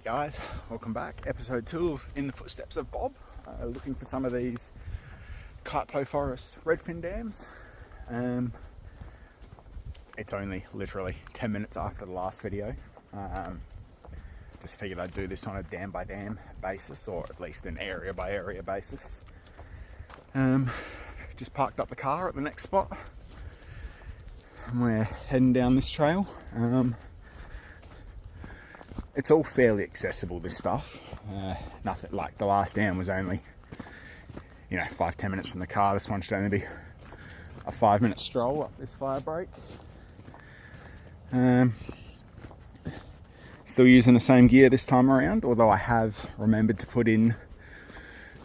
guys, welcome back. Episode 2 of In the Footsteps of Bob. Looking for some of these Kuitpo Forest redfin dams. It's only literally 10 minutes after the last video. Just figured I'd do this on a dam by dam basis, or at least an area by area basis. Just parked up the car at the next spot and we're heading down this trail. It's all fairly accessible, this stuff. Nothing like the last dam was only 5-10 minutes from the car. This one should only be a 5-minute stroll up this fire break. Still using the same gear this time around, although I have remembered to put in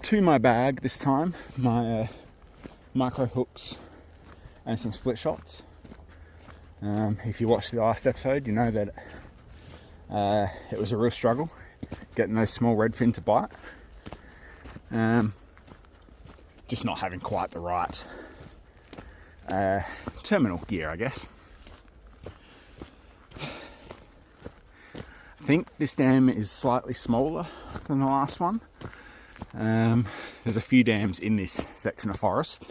to my bag this time my micro hooks and some split shots. If you watched the last episode, you know that it was a real struggle getting those small redfin to bite. Just not having quite the right terminal gear, I guess. I think this dam is slightly smaller than the last one. There's a few dams in this section of forest.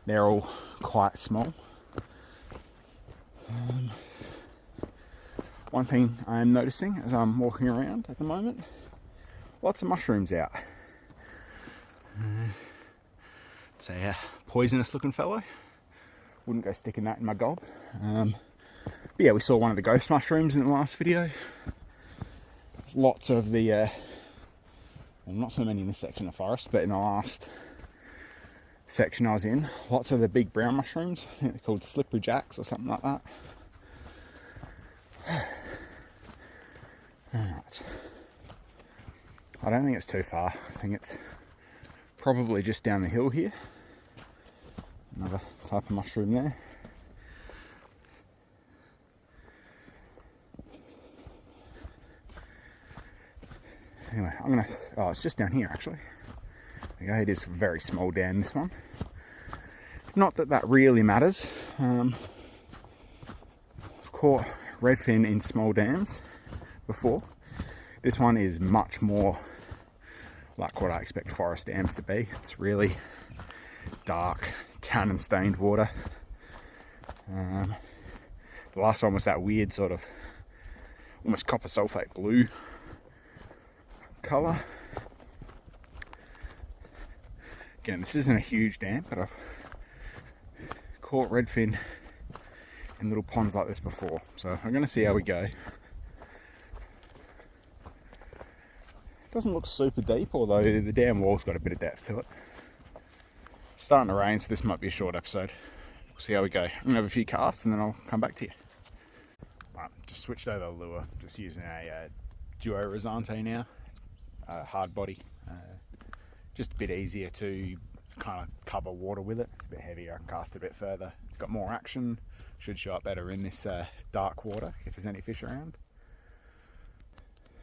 They're all quite small. One thing I'm noticing as I'm walking around at the moment, lots of mushrooms out. It's a poisonous looking fellow. Wouldn't go sticking that in my gob. But yeah, we saw one of the ghost mushrooms in the last video. There's lots of the, well, not so many in this section of forest, but in the last section I was in, lots of the big brown mushrooms. I think they're called slippery jacks or something like that. Alright. I don't think it's too far. I think it's probably just down the hill here. Another type of mushroom there. Anyway, oh, it's just down here actually. There you go, it is a very small dam, this one. Not that that really matters. I've caught redfin in small dams before. This one is much more like what I expect forest dams to be. It's really dark, tannin stained water. The last one was that weird sort of almost copper sulfate blue colour. Again, this isn't a huge dam, but I've caught redfin in little ponds like this before, so I'm going to see how we go. Doesn't look super deep, although the dam wall's got a bit of depth to it. It's starting to rain, so this might be a short episode. We'll see how we go. I'm going to have a few casts and then I'll come back to you. Right, just switched over the lure, just using a duo Rosante now, hard body. Just a bit easier to kind of cover water with it. It's a bit heavier, I can cast a bit further. It's got more action, should show up better in this dark water if there's any fish around.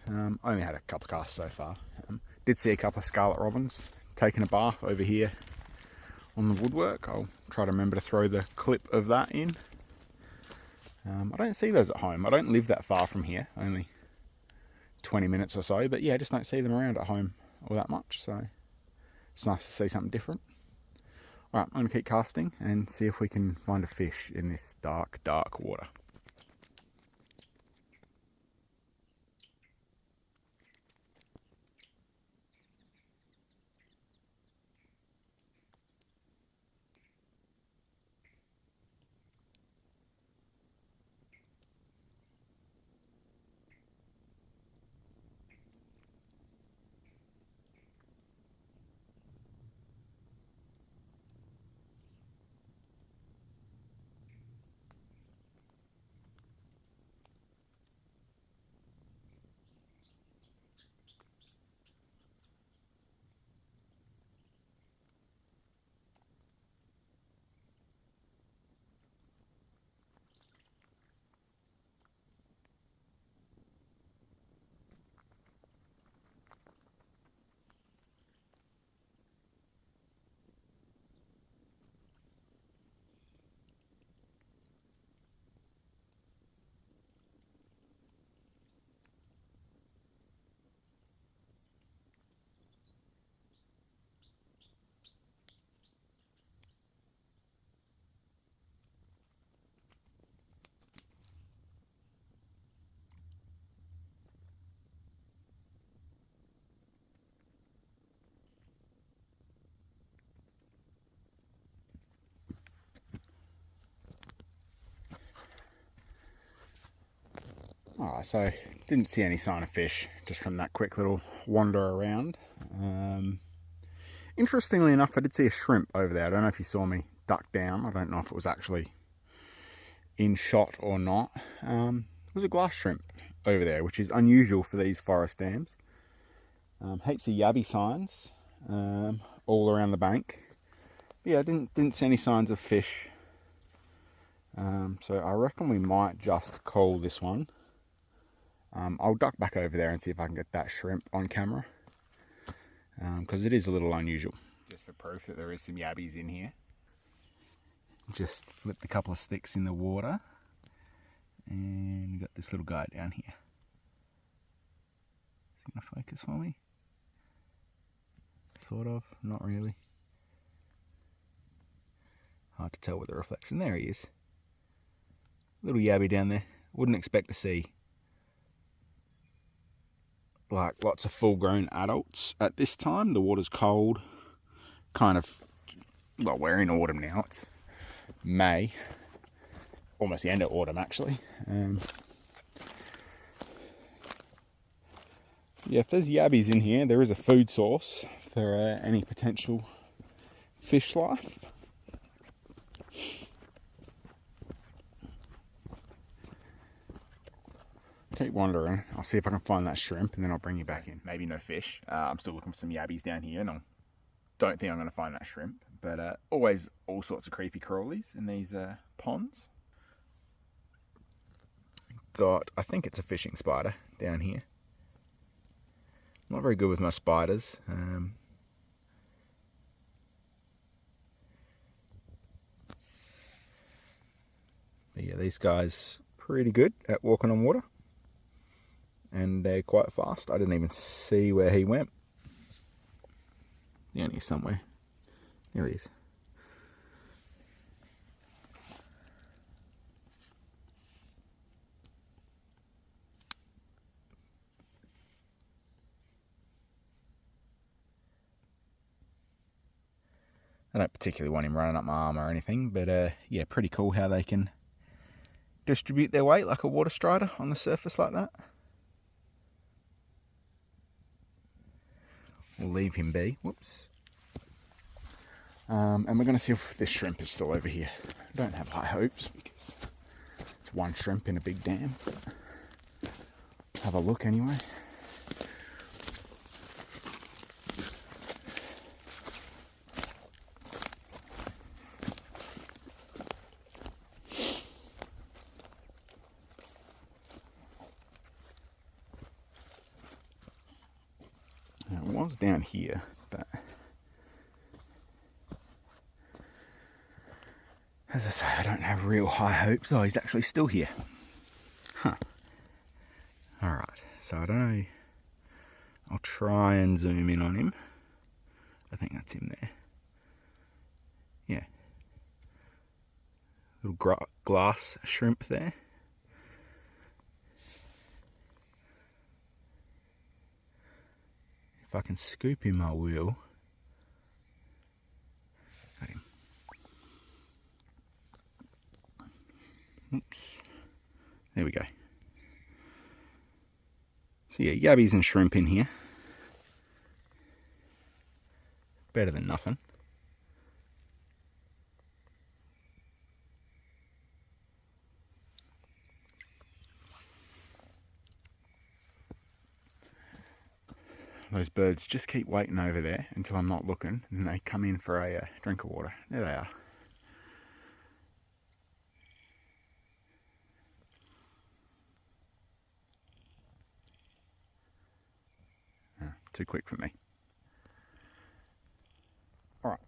I only had a couple of casts so far. Did see a couple of scarlet robins taking a bath over here on the woodwork. I'll try to remember to throw the clip of that in. I don't see those at home. I don't live that far from here, only 20 minutes or so, but yeah, I just don't see them around at home all that much, so it's nice to see something different. Alright, I'm going to keep casting and see if we can find a fish in this dark, dark water. Alright, so didn't see any sign of fish just from that quick little wander around. Interestingly enough, I did see a shrimp over there. I don't know if you saw me duck down. I don't know if it was actually in shot or not. It was a glass shrimp over there, which is unusual for these forest dams. Heaps of yabby signs all around the bank. But yeah, I didn't see any signs of fish. So I reckon we might just call this one. I'll duck back over there and see if I can get that shrimp on camera, because it is a little unusual. Just for proof that there is some yabbies in here. Just flipped a couple of sticks in the water, and got this little guy down here. Is he going to focus for me? Sort of, not really. Hard to tell with the reflection. There he is. Little yabby down there. Wouldn't expect to see like lots of full-grown adults at this time. The water's cold. Kind of, well, we're in autumn now. It's May. Almost the end of autumn, actually. Yeah, if there's yabbies in here, there is a food source for any potential fish life. Keep wandering. I'll see if I can find that shrimp, and then I'll bring you back in. Maybe no fish. I'm still looking for some yabbies down here, and I don't think I'm going to find that shrimp. But always all sorts of creepy crawlies in these ponds. Got, I think it's a fishing spider down here. Not very good with my spiders. But yeah, these guys pretty good at walking on water. And they're quite fast. I didn't even see where he went. Down here somewhere. There he is. I don't particularly want him running up my arm or anything, but yeah, pretty cool how they can distribute their weight like a water strider on the surface like that. We'll leave him be. Whoops. And we're going to see if this shrimp is still over here. I don't have high hopes because it's one shrimp in a big dam. But have a look anyway. Now, it was down here, but as I say, I don't have real high hopes. Oh, he's actually still here. Huh. Alright, so I don't know. I'll try and zoom in on him. I think that's him there. Yeah. Little glass shrimp there. If I can scoop him, I will. Got him. Oops. There we go. So yeah, yabbies and shrimp in here. Better than nothing. Those birds just keep waiting over there until I'm not looking, and they come in for a drink of water. There they are. Too quick for me. Alright,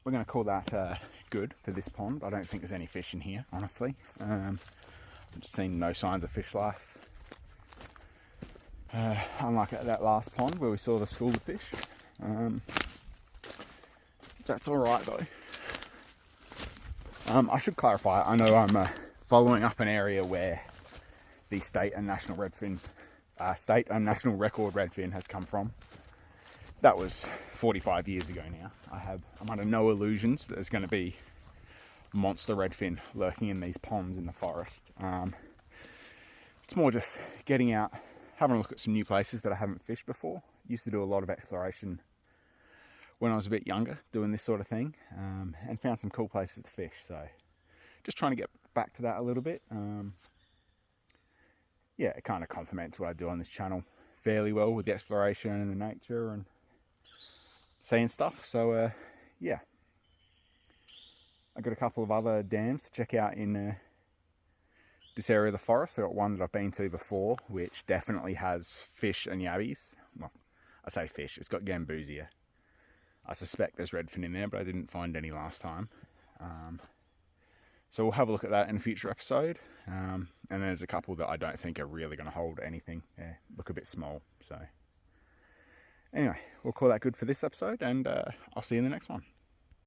we're going to call that good for this pond. I don't think there's any fish in here, honestly. I've just seen no signs of fish life. Unlike at that last pond where we saw the school of fish. That's alright though. I should clarify, I know I'm following up an area where the state and national redfin, state and national record redfin has come from. That was 45 years ago now. I'm under no illusions that there's going to be monster redfin lurking in these ponds in the forest. it's more just getting out, having a look at some new places that I haven't fished before. Used to do a lot of exploration when I was a bit younger, doing this sort of thing, and found some cool places to fish. So just trying to get back to that a little bit. Yeah, it kind of complements what I do on this channel fairly well with the exploration and the nature and seeing stuff. So yeah, I got a couple of other dams to check out in this area of the forest. I got one that I've been to before, which definitely has fish and yabbies. Well, I say fish, it's got gambusia. I suspect there's redfin in there, but I didn't find any last time. So we'll have a look at that in a future episode. And there's a couple that I don't think are really going to hold anything. They look a bit small. So anyway, we'll call that good for this episode, and I'll see you in the next one.